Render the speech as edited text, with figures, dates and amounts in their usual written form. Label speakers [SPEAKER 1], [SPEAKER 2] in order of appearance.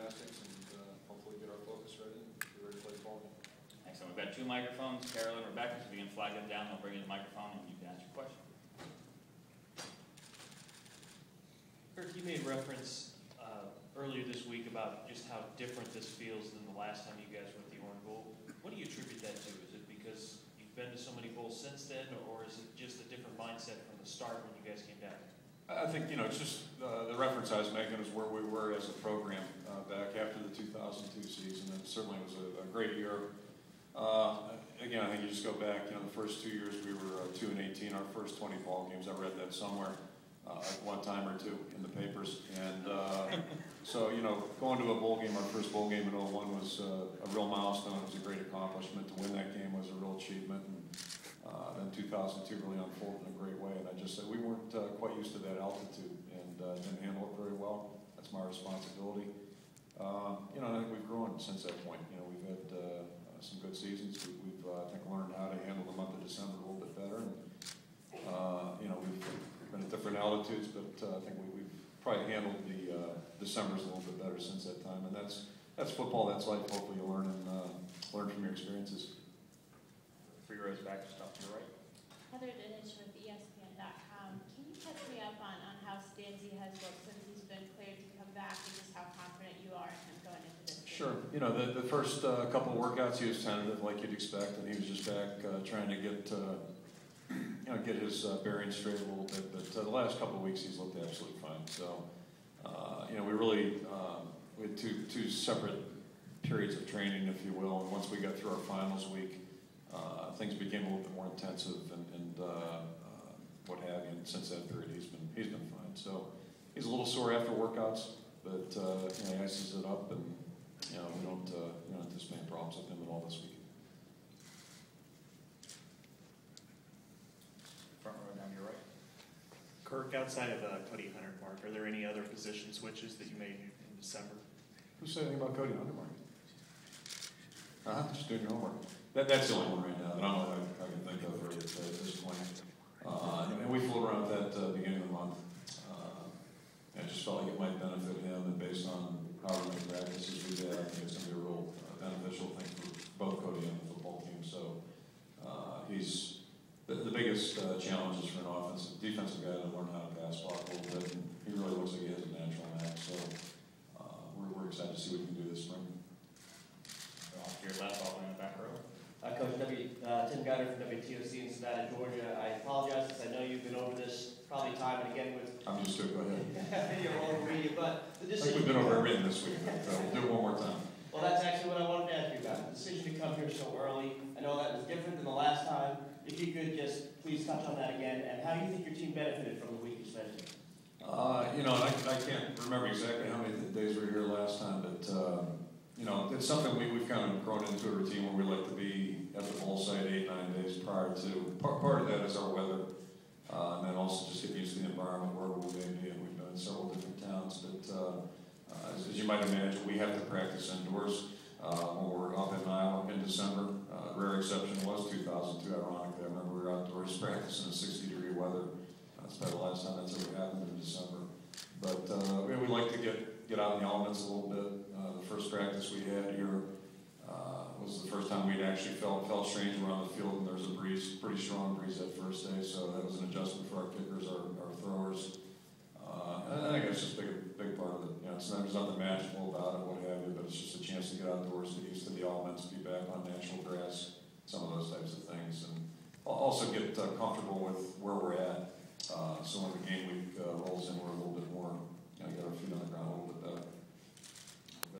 [SPEAKER 1] gymnastics and hopefully get our focus ready and be ready to play the ball game.
[SPEAKER 2] Excellent. We've got 2 microphones, Carol and Rebecca, so we can flag them down. They'll bring in the microphone and you can ask your question.
[SPEAKER 3] Kirk, you made reference earlier this week about just how different this feels than the last time you guys were at the Orange Bowl. What do you attribute that to? Is it because you've been to so many bowls since then, or is it just a different mindset from the start when you guys came down?
[SPEAKER 1] I think, it's just the reference I was making is where we were as a program back after the 2002 season. It certainly was a great year. Again, I think you just go back, the first 2 years we were 2-18, our first 20 ball games. I read that somewhere at one time or two in the papers. And so, going to a bowl game, our first bowl game in 2001 was a real milestone. It was a great accomplishment. To win that game was a real achievement. And then 2002 really unfolded in a great way. And I just said we weren't quite used to that altitude and didn't handle it very well. That's my responsibility. I think we've grown since that point. We've had some good seasons. We've I think, learned how to handle the month of December a little bit better. And, we've been at different altitudes, but I think we've probably handled the Decembers a little bit better since that time. And that's football. That's life. Hopefully you learn from your experiences.
[SPEAKER 2] 3 rows back, just off to your right.
[SPEAKER 4] Heather Dinich with ESPN.com. Can you catch me up on how Stanzi has looked since he's been cleared to come back and just how confident you are in him going into this game?
[SPEAKER 1] Sure. The first couple of workouts he was tentative like you'd expect, and he was just back trying to get his bearings straight a little bit. But the last couple of weeks he's looked absolutely fine. So, we had two separate periods of training, if you will. And once we got through our finals week, things became a little bit more intensive and what have you. And since that period, he's been fine. So he's a little sore after workouts, but he ices it up, and we don't anticipate problems with him at all this week.
[SPEAKER 2] Front row down to your right.
[SPEAKER 3] Kirk, outside of Cody Hunter, Mark, are there any other position switches that you made in December?
[SPEAKER 1] Who said anything about Cody Hunter, Mark? Just doing your homework. That's the only one right now that I can think of at this point. And we floated around that beginning of the month. I just felt like it might benefit him, and based on how many practices we did, I think it's going to be a real beneficial thing for both Cody and the football team. So he's the biggest challenge is for an defensive guy to learn how to pass block a little bit, and he really looks like he has a natural knack. So we're excited to see what he can do this spring.
[SPEAKER 2] Off to your left, all the way in the back row.
[SPEAKER 5] Coach Tim Gunner from WTOC in Savannah, Georgia. I apologize since I know you've been over this probably time and again with.
[SPEAKER 1] I'm used to it. Go ahead.
[SPEAKER 5] You're all over media, but the decision.
[SPEAKER 1] I think we've been over everything this week. So we'll do it one more time.
[SPEAKER 5] Well, that's actually what I wanted to ask you about. The decision to come here so early. I know that was different than the last time. If you could just please touch on that again, and how do you think your team benefited from the week you spent here?
[SPEAKER 1] I can't remember exactly how many days we were here last time, but it's something we've kind of grown into a routine where we like to be at the bowl site 8-9 days prior to. Part of that is our weather, and then also just get used to the environment wherever we may be. And we've been in several different towns, but as you might imagine, we have to practice indoors when we're up in Iowa in December. Rare exception was 2002. Ironically, I remember we were outdoors practicing in 60-degree weather. That's probably the last time that's ever happened in December. But we like to get out in the elements a little bit. The first practice we had here was the first time we'd actually felt strange around the field, and there was a breeze, pretty strong breeze that first day, so that was an adjustment for our kickers, our throwers. And I think that's just a big part of it. There's nothing magical about it, what have you, but it's just a chance to get outdoors, get used to the elements, be back on natural grass, some of those types of things, and also get comfortable with where we're at. So when the game week rolls